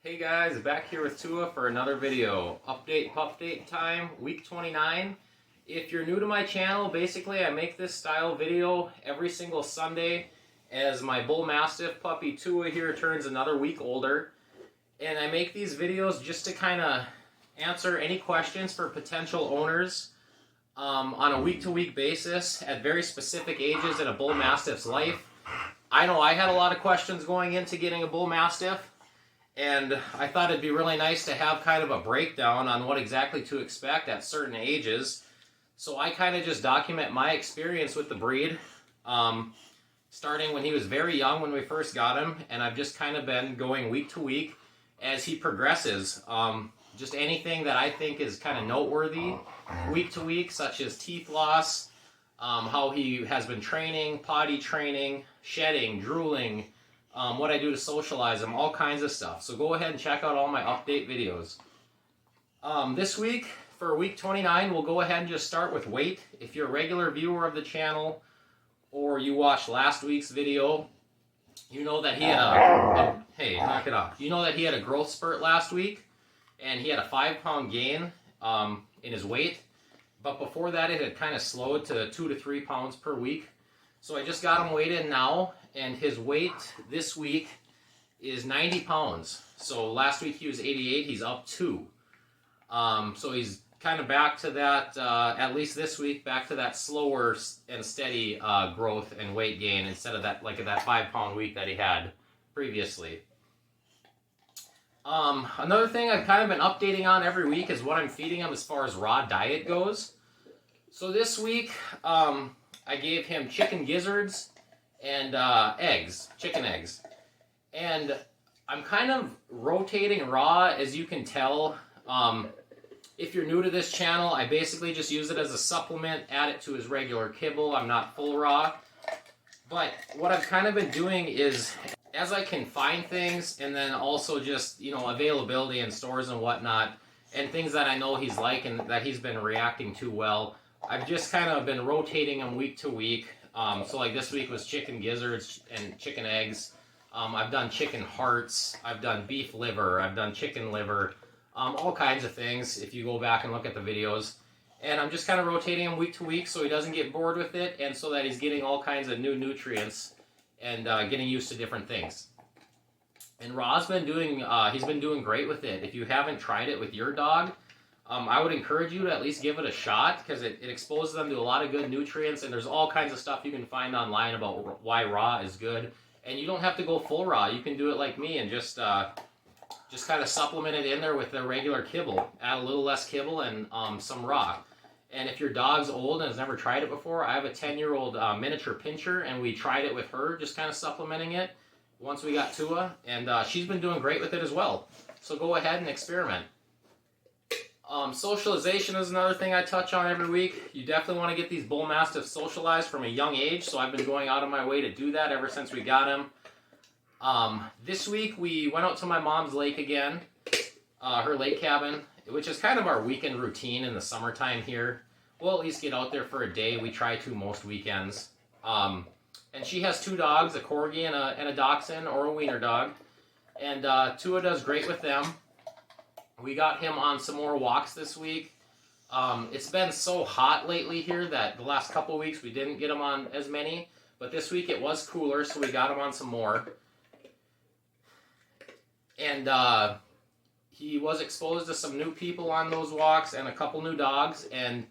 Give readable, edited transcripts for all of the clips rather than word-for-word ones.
Hey guys, back here with Tua for another video. Update, pup date time, week 29. If you're new to my channel, basically I make this style video every single Sunday as my Bullmastiff puppy Tua here turns another week older. And I make these videos just to kind of answer any questions for potential owners on a week-to-week basis at very specific ages in a Bullmastiff's life. I know I had a lot of questions going into getting a Bullmastiff. And I thought it'd be really nice to have kind of a breakdown on what exactly to expect at certain ages. So I kind of just document my experience with the breed, starting when he was very young when we first got him, and I've just kind of been going week to week as he progresses. Just anything that I think is kind of noteworthy week to week, such as teeth loss, how he has been training, potty training, shedding, drooling, what I do to socialize them, all kinds of stuff. So go ahead and check out all my update videos. This week, for week 29, we'll go ahead and just start with weight. If you're a regular viewer of the channel, or you watched last week's video, you know that he had hey, knock it off. You know that he had a growth spurt last week, and he had a 5-pound gain in his weight. But before that, it had kind of slowed to 2 to 3 pounds per week. So I just got him weighed in now, and his weight this week is 90 pounds. So last week he was 88, he's up 2. So he's kind of back to that, at least this week, back to that slower and steady growth and weight gain instead of that 5-pound week that he had previously. Another thing I've kind of been updating on every week is what I'm feeding him as far as raw diet goes. So this week, I gave him chicken gizzards and chicken eggs. And I'm kind of rotating raw, as you can tell. If you're new to this channel, I basically just use it as a supplement, add it to his regular kibble. I'm not full raw. But what I've kind of been doing is, as I can find things, and then also just, availability in stores and whatnot, and things that I know he's like and that he's been reacting to well, I've just kind of been rotating them week to week. So like this week was chicken gizzards and chicken eggs. I've done chicken hearts. I've done beef liver. I've done chicken liver. All kinds of things if you go back and look at the videos. And I'm just kind of rotating him week to week so he doesn't get bored with it, and so that he's getting all kinds of new nutrients and getting used to different things. And Ra's been doing, he's been doing great with it. If you haven't tried it with your dog, I would encourage you to at least give it a shot, because it exposes them to a lot of good nutrients, and there's all kinds of stuff you can find online about why raw is good. And you don't have to go full raw. You can do it like me and just kind of supplement it in there with the regular kibble. Add a little less kibble and some raw. And if your dog's old and has never tried it before, I have a 10-year-old miniature pinscher, and we tried it with her, just kind of supplementing it once we got Tua, and she's been doing great with it as well. So go ahead and experiment. Socialization is another thing I touch on every week. You definitely want to get these Bullmastiffs socialized from a young age, so I've been going out of my way to do that ever since we got him. This week we went out to my mom's lake again, her lake cabin, which is kind of our weekend routine in the summertime here. We'll at least get out there for a day. We try to most weekends. And she has 2 dogs, a Corgi and a Dachshund, or a wiener dog. And Tua does great with them. We got him on some more walks this week. It's been so hot lately here that the last couple weeks we didn't get him on as many. But this week it was cooler, so we got him on some more. And he was exposed to some new people on those walks and a couple new dogs. And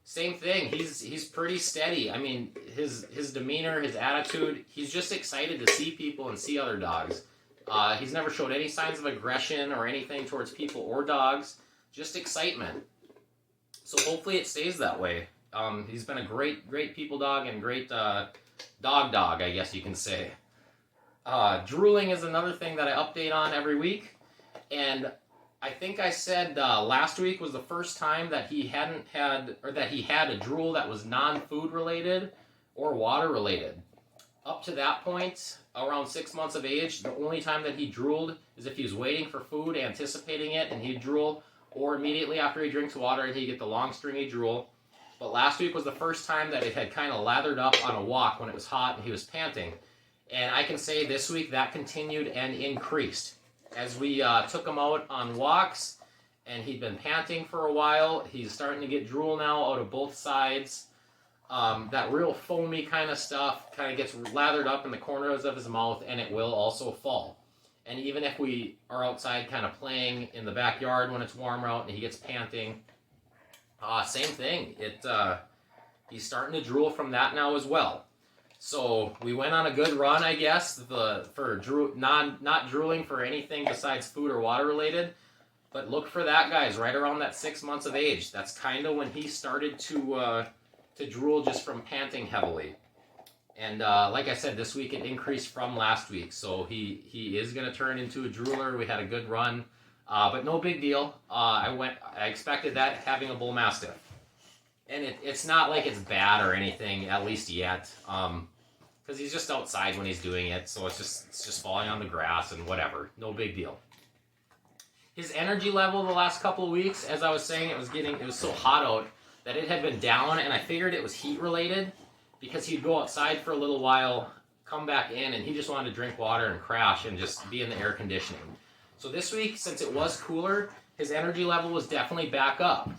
same thing, he's pretty steady. I mean, his demeanor, his attitude, he's just excited to see people and see other dogs. He's never showed any signs of aggression or anything towards people or dogs, just excitement. So hopefully it stays that way. He's been a great people dog and great dog, I guess you can say. Drooling is another thing that I update on every week. And I think I said last week was the first time that he had a drool that was non-food related or water related. Up to that point, around 6 months of age, the only time that he drooled is if he was waiting for food, anticipating it, and he'd drool, or immediately after he drinks water and he'd get the long stringy drool. But last week was the first time that it had kind of lathered up on a walk when it was hot and he was panting. And I can say this week that continued and increased. as we took him out on walks, and he'd been panting for a while. He's starting to get drool now out of both sides. That real foamy kind of stuff kind of gets lathered up in the corners of his mouth, and it will also fall. And even if we are outside kind of playing in the backyard when it's warmer out and he gets panting, same thing. He's starting to drool from that now as well. So we went on a good run, I guess, not drooling for anything besides food or water related. But look for that, guys, right around that 6 months of age. That's kind of when he started to drool just from panting heavily. And like I said, this week it increased from last week. So he is going to turn into a drooler. We had a good run, but no big deal. I expected that having a Bullmastiff. And it's not like it's bad or anything, at least yet, because he's just outside when he's doing it, so it's just falling on the grass and whatever, no big deal. His energy level the last couple of weeks, as I was saying, it was so hot out that it had been down, and I figured it was heat related because he'd go outside for a little while, come back in, and he just wanted to drink water and crash and just be in the air conditioning. So this week, since it was cooler, his energy level was definitely back up.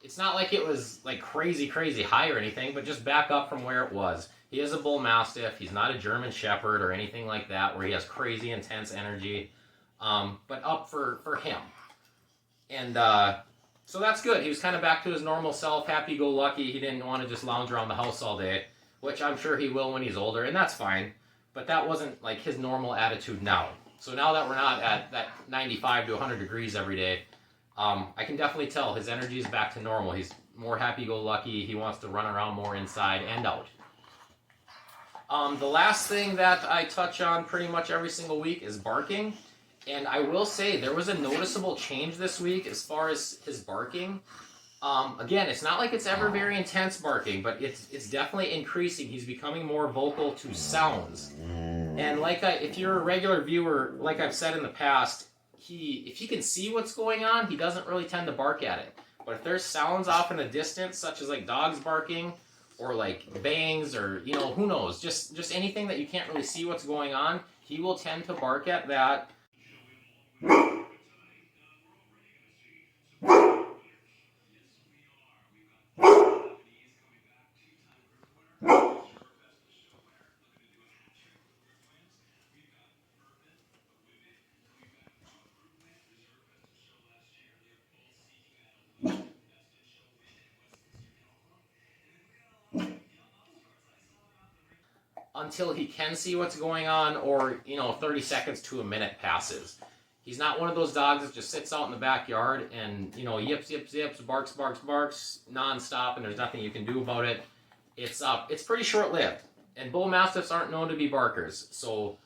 It's not like it was like crazy high or anything, but just back up from where it was. He is a Bull Mastiff. He's not a German Shepherd or anything like that where he has crazy intense energy, but up for him. And so that's good. He was kind of back to his normal self, happy-go-lucky. He didn't want to just lounge around the house all day, which I'm sure he will when he's older, and that's fine. But that wasn't like his normal attitude now. So now that we're not at that 95 to 100 degrees every day, I can definitely tell his energy is back to normal. He's more happy-go-lucky. He wants to run around more inside and out. The last thing that I touch on pretty much every single week is barking. And I will say there was a noticeable change this week as far as his barking. Again, it's not like it's ever very intense barking, but it's definitely increasing. He's becoming more vocal to sounds. And if you're a regular viewer, like I've said in the past, if he can see what's going on, he doesn't really tend to bark at it. But if there's sounds off in the distance, such as like dogs barking or like bangs or, who knows, just anything that you can't really see what's going on, he will tend to bark at that. Until he can see what's going on, or 30 seconds to a minute passes. He's not one of those dogs that just sits out in the backyard and yips, barks nonstop, and there's nothing you can do about it. It's pretty short-lived, and Bull Mastiffs aren't known to be barkers, so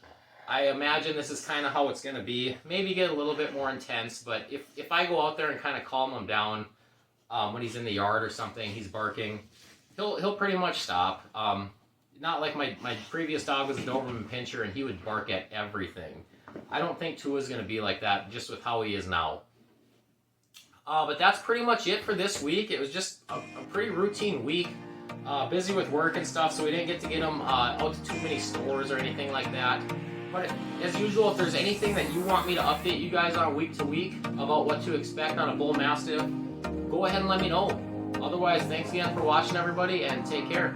I imagine this is kind of how it's going to be. Maybe get a little bit more intense, but if I go out there and kind of calm him down when he's in the yard or something, he's barking, he'll pretty much stop. Not like my previous dog was a Doberman Pinscher, and he would bark at everything. I don't think Tua's going to be like that, just with how he is now. But that's pretty much it for this week. It was just a pretty routine week. Busy with work and stuff, so we didn't get to get him out to too many stores or anything like that. But as usual, if there's anything that you want me to update you guys on week to week about what to expect on a Bull Mastiff, go ahead and let me know. Otherwise, thanks again for watching, everybody, and take care.